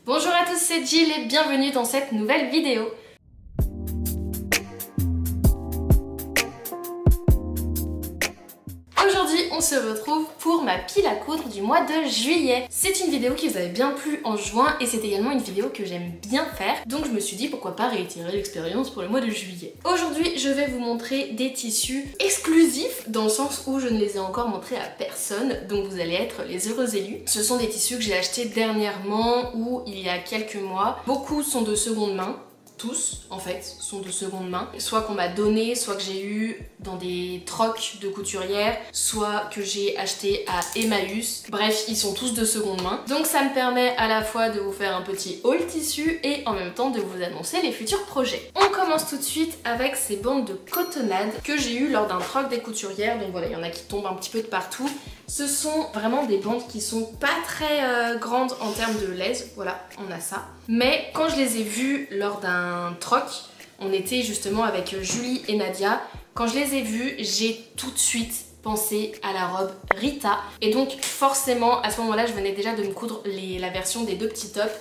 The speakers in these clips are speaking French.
Bonjour à tous, c'est Jill et bienvenue dans cette nouvelle vidéo. Aujourd'hui, on se retrouve pour ma pile à coudre du mois de juillet. C'est une vidéo qui vous avait bien plu en juin et c'est également une vidéo que j'aime bien faire. Donc je me suis dit pourquoi pas réitérer l'expérience pour le mois de juillet. Aujourd'hui, je vais vous montrer des tissus exclusifs dans le sens où je ne les ai encore montrés à personne. Donc vous allez être les heureux élus. Ce sont des tissus que j'ai achetés dernièrement ou il y a quelques mois. Beaucoup sont de seconde main. Tous, en fait, sont de seconde main. Soit qu'on m'a donné, soit que j'ai eu dans des trocs de couturière, soit que j'ai acheté à Emmaüs. Bref, ils sont tous de seconde main. Donc ça me permet à la fois de vous faire un petit haul tissu et en même temps de vous annoncer les futurs projets. On commence tout de suite avec ces bandes de cotonnade que j'ai eu lors d'un troc des couturières. Donc voilà, il y en a qui tombent un petit peu de partout. Ce sont vraiment des bandes qui sont pas très grandes en termes de laise. Voilà, on a ça. Mais quand je les ai vues lors d'un troc, on était justement avec Julie et Nadia. Quand je les ai vues, j'ai tout de suite pensé à la robe Rita. Et donc forcément, à ce moment-là, je venais déjà de me coudre la version des deux petits tops.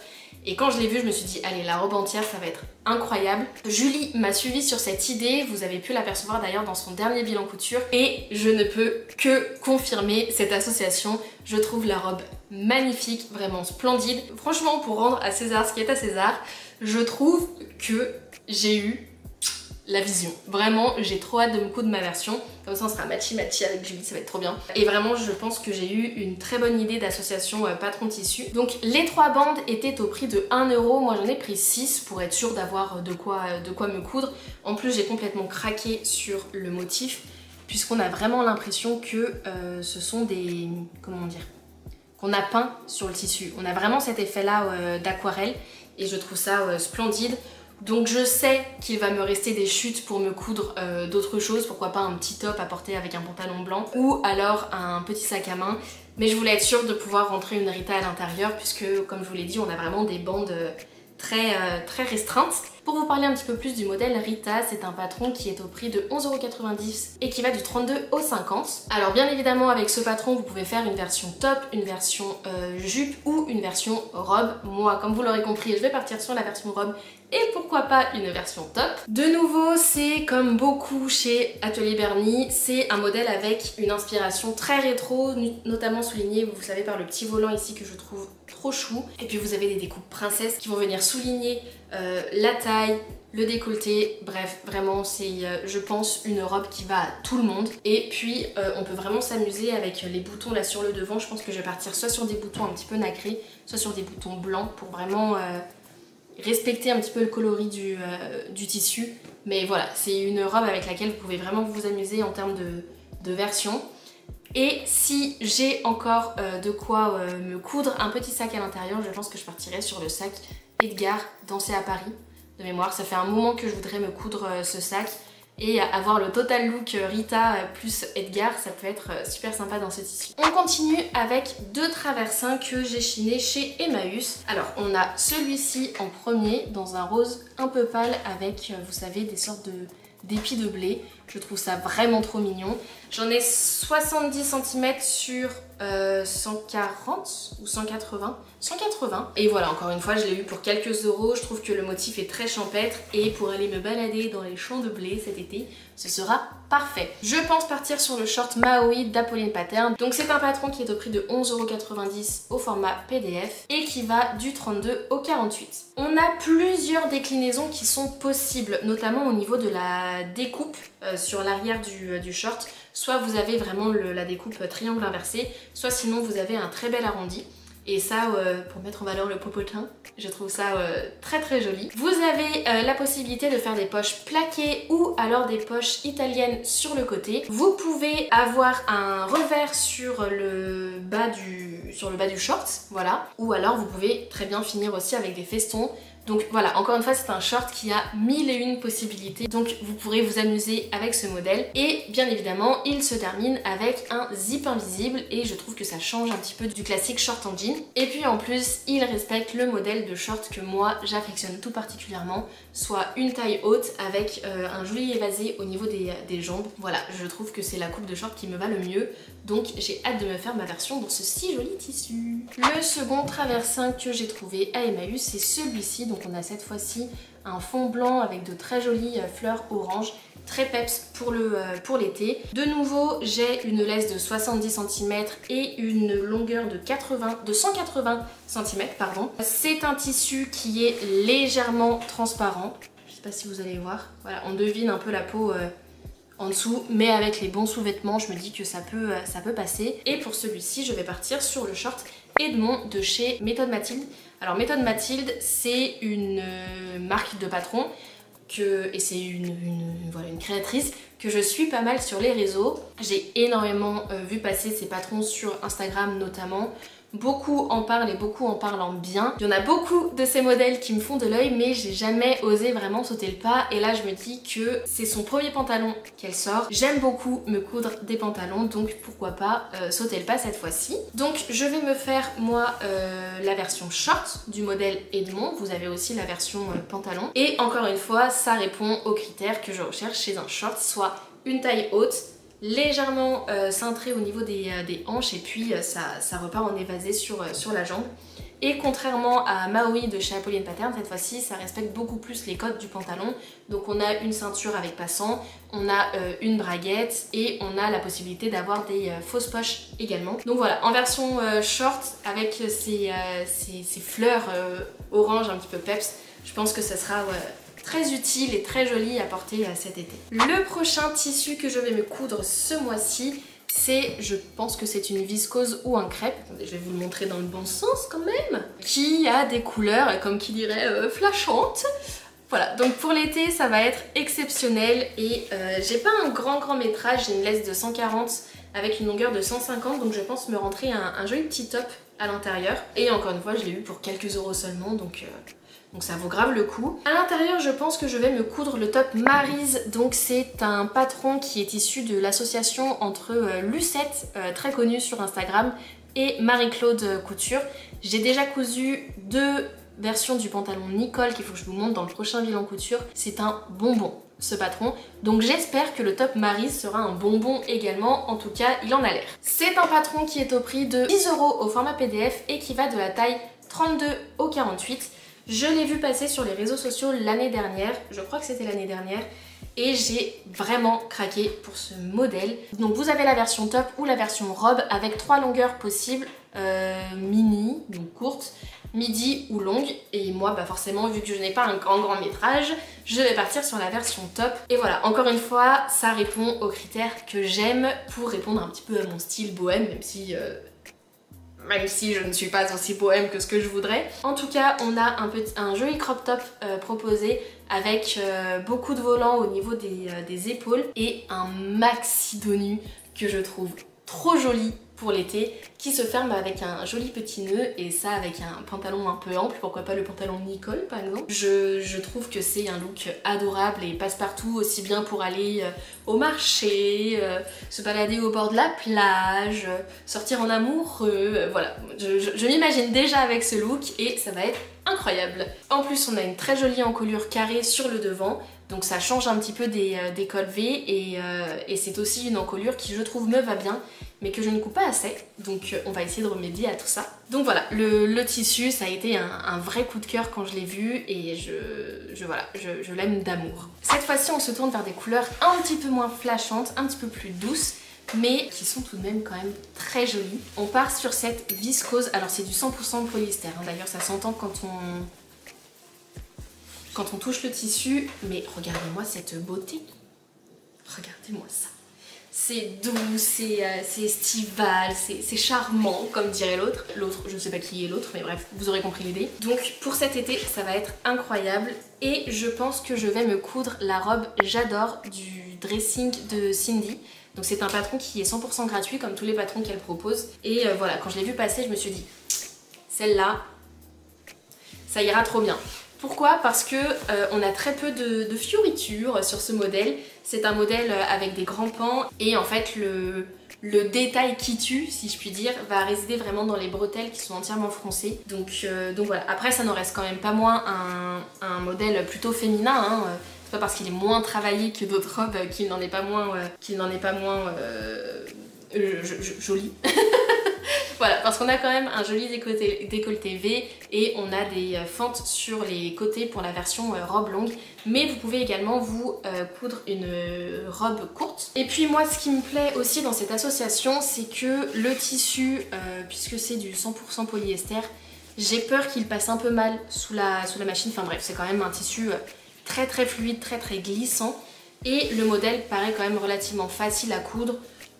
Et quand je l'ai vue, je me suis dit, allez, la robe entière, ça va être incroyable. Julie m'a suivi sur cette idée, vous avez pu l'apercevoir d'ailleurs dans son dernier bilan couture. Et je ne peux que confirmer cette association. Je trouve la robe magnifique, vraiment splendide. Franchement, pour rendre à César ce qui est à César, je trouve que j'ai eu la vision. Vraiment, j'ai trop hâte de me coudre ma version. Comme ça, on sera matchy avec Julie, ça va être trop bien. Et vraiment, je pense que j'ai eu une très bonne idée d'association patron tissu. Donc, les 3 bandes étaient au prix de 1 €. Moi, j'en ai pris 6 pour être sûre d'avoir de quoi me coudre. En plus, j'ai complètement craqué sur le motif, puisqu'on a vraiment l'impression que ce sont des... comment dire, qu'on a peint sur le tissu. On a vraiment cet effet-là d'aquarelle et je trouve ça splendide. Donc je sais qu'il va me rester des chutes pour me coudre d'autres choses, pourquoi pas un petit top à porter avec un pantalon blanc ou alors un petit sac à main. Mais je voulais être sûre de pouvoir rentrer une Rita à l'intérieur puisque comme je vous l'ai dit, on a vraiment des bandes très restreintes. Pour vous parler un petit peu plus du modèle Rita, c'est un patron qui est au prix de 11,90 € et qui va du 32 au 50. Alors bien évidemment avec ce patron vous pouvez faire une version top, une version jupe ou une version robe. Moi comme vous l'aurez compris je vais partir sur la version robe et pourquoi pas une version top. De nouveau c'est comme beaucoup chez Atelier Berny, c'est un modèle avec une inspiration très rétro, notamment soulignée vous savez par le petit volant ici que je trouve trop chou. Et puis vous avez des découpes princesses qui vont venir souligner la taille, le décolleté, bref vraiment c'est je pense une robe qui va à tout le monde. Et puis on peut vraiment s'amuser avec les boutons là sur le devant. Je pense que je vais partir soit sur des boutons un petit peu nacrés, soit sur des boutons blancs pour vraiment respecter un petit peu le coloris du tissu. Mais voilà, c'est une robe avec laquelle vous pouvez vraiment vous amuser en termes de version. Et si j'ai encore de quoi me coudre un petit sac à l'intérieur, je pense que je partirai sur le sac Edgar Danser à Paris de mémoire. Ça fait un moment que je voudrais me coudre ce sac et avoir le total look Rita plus Edgar, ça peut être super sympa dans ce tissu. On continue avec 2 traversins que j'ai chinés chez Emmaüs. Alors on a celui-ci en premier dans un rose un peu pâle avec vous savez des sortes d'épis de blé. Je trouve ça vraiment trop mignon. J'en ai 70 cm sur 140 ou 180. 180. Et voilà, encore une fois, je l'ai eu pour quelques euros. Je trouve que le motif est très champêtre. Et pour aller me balader dans les champs de blé cet été, ce sera parfait. Je pense partir sur le short Maui d'Apolline Pattern. Donc c'est un patron qui est au prix de 11,90 € au format PDF et qui va du 32 au 48. On a plusieurs déclinaisons qui sont possibles, notamment au niveau de la découpe sur l'arrière du short. Soit vous avez vraiment la découpe triangle inversé, soit sinon vous avez un très bel arrondi. Et ça, pour mettre en valeur le popotin, je trouve ça très joli. Vous avez la possibilité de faire des poches plaquées ou alors des poches italiennes sur le côté. Vous pouvez avoir un revers sur le bas du short, voilà. Ou alors vous pouvez très bien finir aussi avec des festons. Donc voilà, encore une fois c'est un short qui a 1001 possibilités, donc vous pourrez vous amuser avec ce modèle. Et bien évidemment il se termine avec un zip invisible et je trouve que ça change un petit peu du classique short en jean. Et puis en plus il respecte le modèle de short que moi j'affectionne tout particulièrement, soit une taille haute avec un joli évasé au niveau des jambes. Voilà, je trouve que c'est la coupe de short qui me va le mieux, donc j'ai hâte de me faire ma version dans ce si joli tissu. Le second traversin que j'ai trouvé à Emmaüs, c'est celui-ci. Donc on a cette fois-ci un fond blanc avec de très jolies fleurs orange, très peps pour l'été. De nouveau, j'ai une laisse de 70 cm et une longueur de 180 cm. C'est un tissu qui est légèrement transparent. Je sais pas si vous allez voir. Voilà, on devine un peu la peau en dessous, mais avec les bons sous-vêtements, je me dis que ça peut passer. Et pour celui-ci, je vais partir sur le short Edmond de chez Méthode Mathilde. Alors Méthode Mathilde, c'est une marque de patron et c'est voilà, une créatrice que je suis pas mal sur les réseaux. J'ai énormément vu passer ces patrons sur Instagram notamment. Beaucoup en parlent et beaucoup en parlant bien. Il y en a beaucoup de ces modèles qui me font de l'œil, mais j'ai jamais osé vraiment sauter le pas. Et là je me dis que c'est son premier pantalon qu'elle sort. J'aime beaucoup me coudre des pantalons, donc pourquoi pas sauter le pas cette fois-ci. Donc je vais me faire moi la version short du modèle Edmond. Vous avez aussi la version pantalon. Et encore une fois, ça répond aux critères que je recherche chez un short, soit une taille haute, légèrement cintré au niveau des hanches, et puis ça repart en évasé sur la jambe. Et contrairement à Maui de chez Apollyon Pattern, cette fois-ci ça respecte beaucoup plus les codes du pantalon. Donc on a une ceinture avec passant, on a une braguette et on a la possibilité d'avoir des fausses poches également. Donc voilà, en version short avec ces fleurs orange un petit peu peps, je pense que ça sera très utile et très joli à porter cet été. Le prochain tissu que je vais me coudre ce mois-ci, je pense que c'est une viscose ou un crêpe. Attendez, je vais vous le montrer dans le bon sens quand même. Qui a des couleurs, comme qui dirait, flashantes. Voilà, donc pour l'été ça va être exceptionnel et j'ai pas un grand métrage, j'ai une laisse de 140 avec une longueur de 150, donc je pense me rentrer un joli petit top à l'intérieur. Et encore une fois je l'ai eu pour quelques euros seulement, donc ça vaut grave le coup. À l'intérieur, je pense que je vais me coudre le top Maryse. Donc c'est un patron qui est issu de l'association entre Lucette, très connue sur Instagram, et Marie-Claude Couture. J'ai déjà cousu 2 versions du pantalon Nicole qu'il faut que je vous montre dans le prochain bilan couture. C'est un bonbon ce patron, donc j'espère que le top Maryse sera un bonbon également, en tout cas il en a l'air. C'est un patron qui est au prix de 10 € au format PDF et qui va de la taille 32 au 48. Je l'ai vu passer sur les réseaux sociaux l'année dernière, je crois que c'était l'année dernière, et j'ai vraiment craqué pour ce modèle. Donc vous avez la version top ou la version robe avec 3 longueurs possibles, mini, donc courte, midi ou longue, et moi bah forcément vu que je n'ai pas un grand métrage, je vais partir sur la version top. Et voilà, encore une fois, ça répond aux critères que j'aime pour répondre un petit peu à mon style bohème, même si je ne suis pas aussi bohème que ce que je voudrais. En tout cas, on a un joli crop top proposé avec beaucoup de volants au niveau des épaules et un maxi dos nu que je trouve trop joli pour l'été, qui se ferme avec un joli petit nœud, et ça avec un pantalon un peu ample, pourquoi pas le pantalon Nicole par exemple. Je trouve que c'est un look adorable et passe-partout, aussi bien pour aller au marché, se balader au bord de la plage, sortir en amoureux, voilà. Je m'imagine déjà avec ce look et ça va être incroyable. En plus on a une très jolie encolure carrée sur le devant, donc ça change un petit peu des cols V, et c'est aussi une encolure qui je trouve me va bien, mais que je ne coupe pas assez, donc on va essayer de remédier à tout ça. Donc voilà, le tissu ça a été un vrai coup de cœur quand je l'ai vu, et je l'aime d'amour. Cette fois-ci on se tourne vers des couleurs un petit peu moins flashantes, un petit peu plus douces, mais qui sont tout de même quand même très jolies. On part sur cette viscose, alors c'est du 100% polyester, hein. D'ailleurs ça s'entend quand on touche le tissu, mais regardez-moi cette beauté, regardez-moi ça. C'est doux, c'est estival, c'est charmant comme dirait l'autre. Je ne sais pas qui est l'autre, mais bref, vous aurez compris l'idée. Donc pour cet été, ça va être incroyable, et je pense que je vais me coudre la robe J'adore du dressing de Cindy. Donc c'est un patron qui est 100% gratuit comme tous les patrons qu'elle propose, et voilà, quand je l'ai vu passer, je me suis dit, celle-là, ça ira trop bien. Pourquoi? Parce que on a très peu de fioritures sur ce modèle. C'est un modèle avec des grands pans et en fait le détail qui tue, si je puis dire, va résider vraiment dans les bretelles qui sont entièrement froncées. Donc voilà, après ça n'en reste quand même pas moins un modèle plutôt féminin, hein. C'est pas parce qu'il est moins travaillé que d'autres robes qu'il n'en est pas moins, joli. Voilà, parce qu'on a quand même un joli décolleté V et on a des fentes sur les côtés pour la version robe longue. Mais vous pouvez également vous coudre une robe courte. Et puis moi, ce qui me plaît aussi dans cette association, c'est que le tissu, puisque c'est du 100% polyester, j'ai peur qu'il passe un peu mal sous la machine. Enfin bref, c'est quand même un tissu très très fluide, très très glissant. Et le modèle paraît quand même relativement facile à coudre.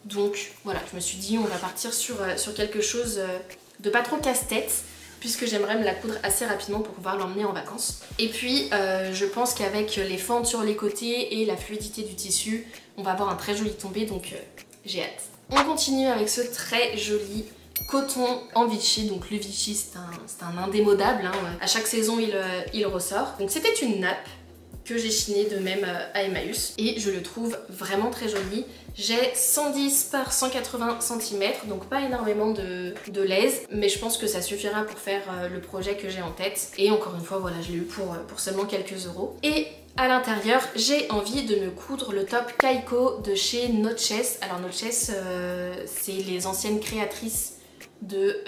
Donc voilà, je me suis dit on va partir sur quelque chose de pas trop casse-tête, puisque j'aimerais me la coudre assez rapidement pour pouvoir l'emmener en vacances. Et puis je pense qu'avec les fentes sur les côtés et la fluidité du tissu, on va avoir un très joli tombé, donc j'ai hâte. On continue avec ce très joli coton en Vichy. Donc le Vichy c'est un indémodable, hein. À chaque saison il ressort. Donc c'était une nappe que j'ai chiné de même à Emmaüs et je le trouve vraiment très joli. J'ai 110 par 180 cm, donc pas énormément de laise, mais je pense que ça suffira pour faire le projet que j'ai en tête. Et encore une fois, voilà, je l'ai eu pour seulement quelques euros. Et à l'intérieur, j'ai envie de me coudre le top Kaiko de chez Notches. Alors Notches, c'est les anciennes créatrices de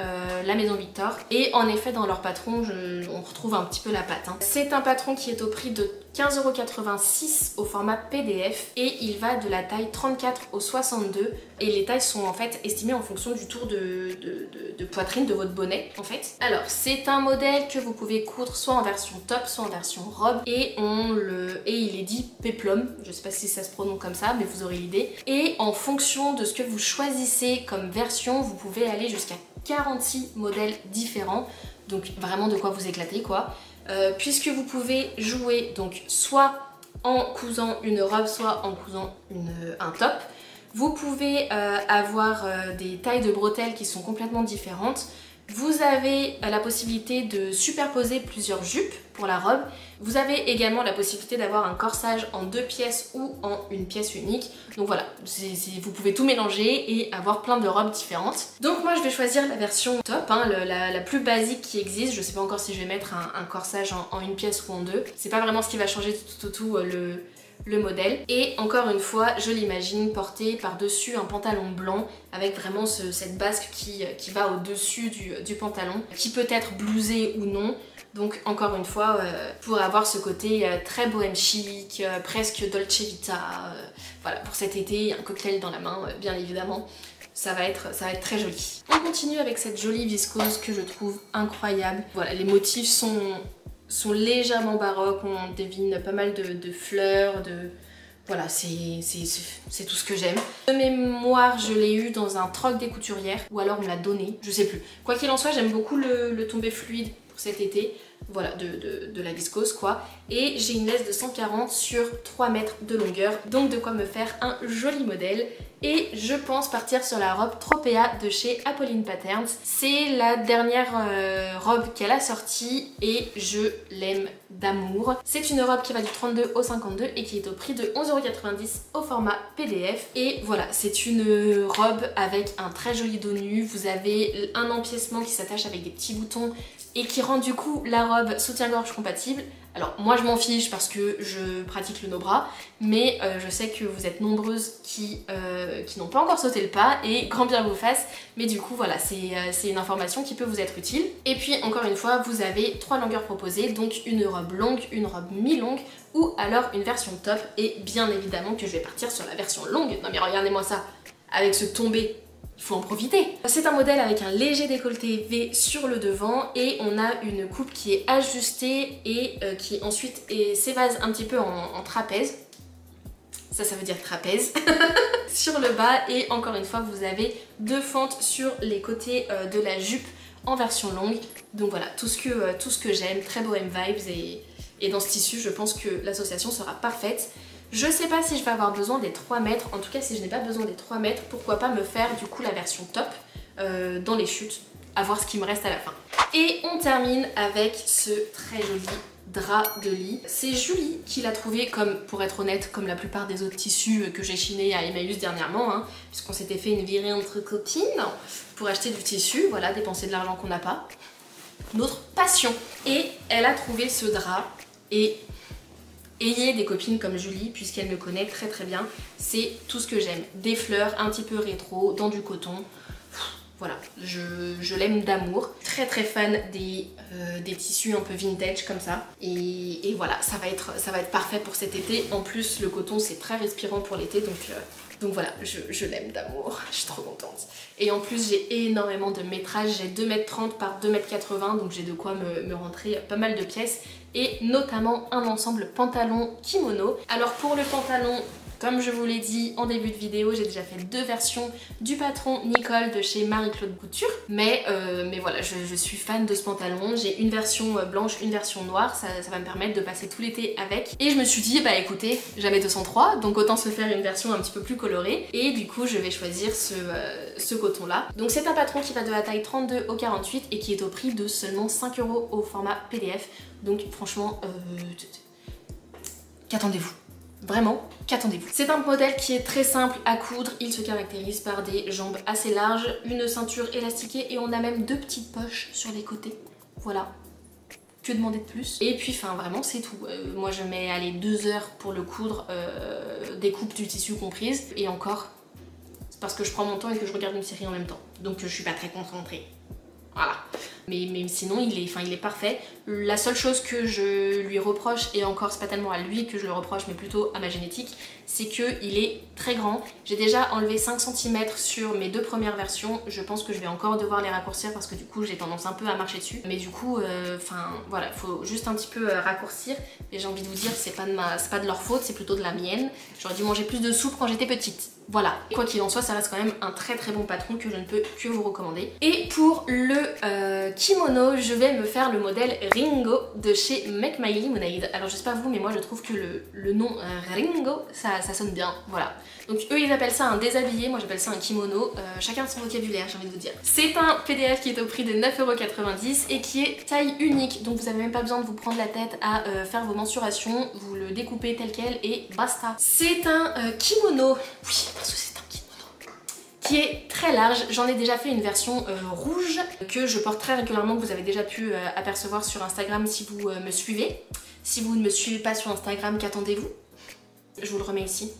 la maison Victor, et en effet dans leur patron on retrouve un petit peu la patte, hein. C'est un patron qui est au prix de 15,86 € au format PDF et il va de la taille 34 au 62 et les tailles sont en fait estimées en fonction du tour de poitrine de votre bonnet en fait. Alors c'est un modèle que vous pouvez coudre soit en version top soit en version robe et il est dit péplum, je sais pas si ça se prononce comme ça mais vous aurez l'idée, et en fonction de ce que vous choisissez comme version vous pouvez aller jusqu'à 46 modèles différents, donc vraiment de quoi vous éclater quoi. Puisque vous pouvez jouer donc soit en cousant une robe soit en cousant un top. Vous pouvez avoir des tailles de bretelles qui sont complètement différentes. Vous avez la possibilité de superposer plusieurs jupes pour la robe. Vous avez également la possibilité d'avoir un corsage en 2 pièces ou en une pièce unique. Donc voilà, vous pouvez tout mélanger et avoir plein de robes différentes. Donc moi je vais choisir la version top, hein, la plus basique qui existe. Je sais pas encore si je vais mettre un corsage en une pièce ou en 2. C'est pas vraiment ce qui va changer tout le modèle. Et encore une fois, je l'imagine porter par-dessus un pantalon blanc avec vraiment cette basque qui va au-dessus du pantalon, qui peut être blousé ou non. Donc encore une fois, pour avoir ce côté très bohème chic, presque Dolce Vita, voilà, pour cet été, un cocktail dans la main, bien évidemment. Ça va être très joli. On continue avec cette jolie viscose que je trouve incroyable. Voilà, les motifs sont légèrement baroques, on devine pas mal de fleurs, voilà, c'est tout ce que j'aime. De mémoire, je l'ai eu dans un troc des couturières, ou alors on me l'a donné, je sais plus. Quoi qu'il en soit, j'aime beaucoup le tombé fluide pour cet été, voilà, de la viscose quoi. Et j'ai une laisse de 140 sur 3 mètres de longueur, donc de quoi me faire un joli modèle. Et je pense partir sur la robe Tropea de chez Apolline Patterns. C'est la dernière robe qu'elle a sortie et je l'aime d'amour. C'est une robe qui va du 32 au 52 et qui est au prix de 11,90 € au format PDF. Et voilà, c'est une robe avec un très joli dos nu. Vous avez un empiècement qui s'attache avec des petits boutons et qui rend du coup la robe soutien-gorge compatible. Alors moi je m'en fiche parce que je pratique le no-bras, mais je sais que vous êtes nombreuses qui n'ont pas encore sauté le pas et grand bien vous fasse, mais du coup voilà, c'est une information qui peut vous être utile. Et puis encore une fois, vous avez 3 longueurs proposées, donc une robe longue, une robe mi-longue ou alors une version top, et bien évidemment que je vais partir sur la version longue. Non mais regardez-moi ça, avec ce tombé, il faut en profiter. C'est un modèle avec un léger décolleté V sur le devant et on a une coupe qui est ajustée et qui ensuite s'évase un petit peu en trapèze. Ça veut dire trapèze. Sur le bas, et encore une fois vous avez 2 fentes sur les côtés de la jupe en version longue. Donc voilà, tout ce que j'aime, très bohème vibes, et dans ce tissu je pense que l'association sera parfaite. Je sais pas si je vais avoir besoin des 3 mètres, en tout cas si je n'ai pas besoin des 3 mètres, pourquoi pas me faire du coup la version top dans les chutes. à voir ce qui me reste à la fin. Et on termine avec ce très joli drap de lit. C'est Julie qui l'a trouvé, comme pour être honnête, comme la plupart des autres tissus que j'ai chinés à Emmaüs dernièrement, hein, puisqu'on s'était fait une virée entre copines pour acheter du tissu, voilà, dépenser de l'argent qu'on n'a pas. Notre passion. Et elle a trouvé ce drap et ayez des copines comme Julie, puisqu'elle me connaît très très bien, c'est tout ce que j'aime. Des fleurs un petit peu rétro, dans du coton. Voilà, je l'aime d'amour. Très très fan des tissus un peu vintage comme ça. Et voilà, ça va être parfait pour cet été. En plus, le coton c'est très respirant pour l'été, donc voilà, je l'aime d'amour. Je suis trop contente. Et en plus, j'ai énormément de métrage. J'ai 2,30 m par 2,80 m, donc j'ai de quoi me rentrer pas mal de pièces. Et notamment un ensemble pantalon kimono. Alors pour le pantalon, comme je vous l'ai dit en début de vidéo, j'ai déjà fait 2 versions du patron Nicole de chez Marie-Claude Couture. Mais voilà, je suis fan de ce pantalon. J'ai une version blanche, une version noire. Ça va me permettre de passer tout l'été avec. Et je me suis dit, bah écoutez, j'avais 203, donc autant se faire une version un petit peu plus colorée. Et du coup, je vais choisir ce coton-là. Donc c'est un patron qui va de la taille 32 au 48 et qui est au prix de seulement 5 € au format PDF. Donc franchement, qu'attendez-vous ? Vraiment, qu'attendez-vous? C'est un modèle qui est très simple à coudre, il se caractérise par des jambes assez larges, une ceinture élastiquée et on a même 2 petites poches sur les côtés. Voilà. Que demander de plus? Et puis enfin vraiment c'est tout. Moi je mets allez 2 heures pour le coudre, découpe du tissu comprise, et encore, c'est parce que je prends mon temps et que je regarde une série en même temps. Donc je suis pas très concentrée. Voilà. Mais sinon il est parfait. La seule chose que je lui reproche, et encore c'est pas tellement à lui que je le reproche mais plutôt à ma génétique, c'est qu'il est très grand. J'ai déjà enlevé 5 cm sur mes 2 premières versions. Je pense que je vais encore devoir les raccourcir parce que du coup j'ai tendance un peu à marcher dessus. Mais du coup, enfin voilà, il faut juste un petit peu raccourcir. Et j'ai envie de vous dire, c'est pas de leur faute, c'est plutôt de la mienne. J'aurais dû manger plus de soupe quand j'étais petite. Voilà, quoi qu'il en soit, ça reste quand même un très très bon patron que je ne peux que vous recommander. Et pour le kimono, je vais me faire le modèle Ringo de chez Make My Lemonade. Alors je sais pas vous, mais moi je trouve que le nom Ringo, ça sonne bien, voilà. Donc eux ils appellent ça un déshabillé, moi j'appelle ça un kimono, chacun son vocabulaire, j'ai envie de vous dire. C'est un PDF qui est au prix de 9,90 € et qui est taille unique, donc vous avez même pas besoin de vous prendre la tête à faire vos mensurations, vous le découpez tel quel et basta. C'est un kimono, oui parce que c'est un kimono, qui est très large. J'en ai déjà fait une version rouge que je porte très régulièrement, que vous avez déjà pu apercevoir sur Instagram si vous me suivez. Si vous ne me suivez pas sur Instagram, qu'attendez-vous? Je vous le remets ici,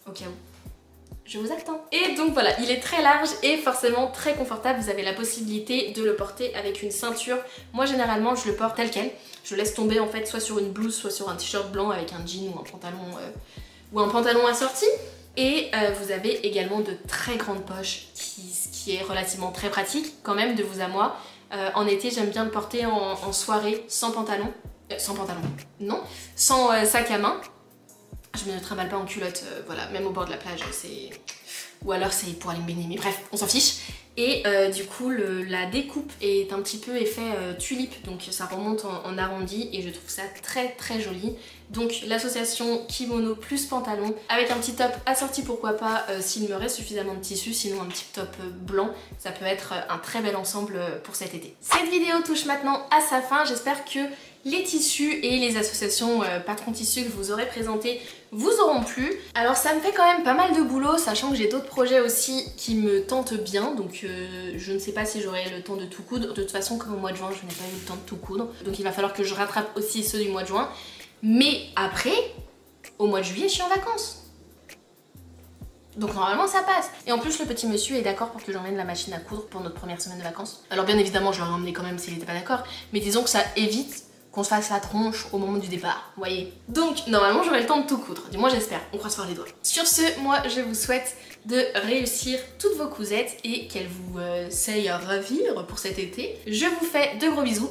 au cas où. Je vous attends. Et donc voilà, il est très large et forcément très confortable. Vous avez la possibilité de le porter avec une ceinture. Moi généralement je le porte tel quel. Je laisse tomber en fait soit sur une blouse, soit sur un t-shirt blanc avec un jean ou un pantalon assorti. Et vous avez également de très grandes poches, ce qui est relativement très pratique quand même de vous à moi. En été j'aime bien le porter en soirée sans pantalon. Non, sans sac à main. Je me trimballe pas en culotte, voilà, même au bord de la plage, c'est... Ou alors c'est pour aller me baigner, mais bref, on s'en fiche. Et du coup, la découpe est un petit peu effet tulipe, donc ça remonte en arrondi et je trouve ça très très joli. Donc l'association kimono plus pantalon, avec un petit top assorti pourquoi pas s'il me reste suffisamment de tissu, sinon un petit top blanc, ça peut être un très bel ensemble pour cet été. Cette vidéo touche maintenant à sa fin, j'espère que les tissus et les associations patron tissu que je vous aurai présentées vous auront plu. Alors ça me fait quand même pas mal de boulot, sachant que j'ai d'autres projets aussi qui me tentent bien, donc je ne sais pas si j'aurai le temps de tout coudre. De toute façon, comme au mois de juin, je n'ai pas eu le temps de tout coudre, donc il va falloir que je rattrape aussi ceux du mois de juin. Mais après, au mois de juillet, je suis en vacances. Donc normalement ça passe. Et en plus le petit monsieur est d'accord pour que j'emmène la machine à coudre pour notre première semaine de vacances. Alors bien évidemment je l'aurais emmené quand même s'il n'était pas d'accord, mais disons que ça évite qu'on se fasse la tronche au moment du départ, vous voyez. Donc normalement j'aurai le temps de tout coudre, du moins j'espère, on croise fort les doigts. Sur ce, moi je vous souhaite de réussir toutes vos cousettes et qu'elles vous saillent à ravir pour cet été. Je vous fais de gros bisous,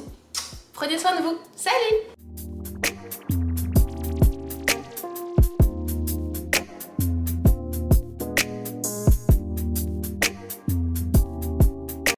prenez soin de vous, salut!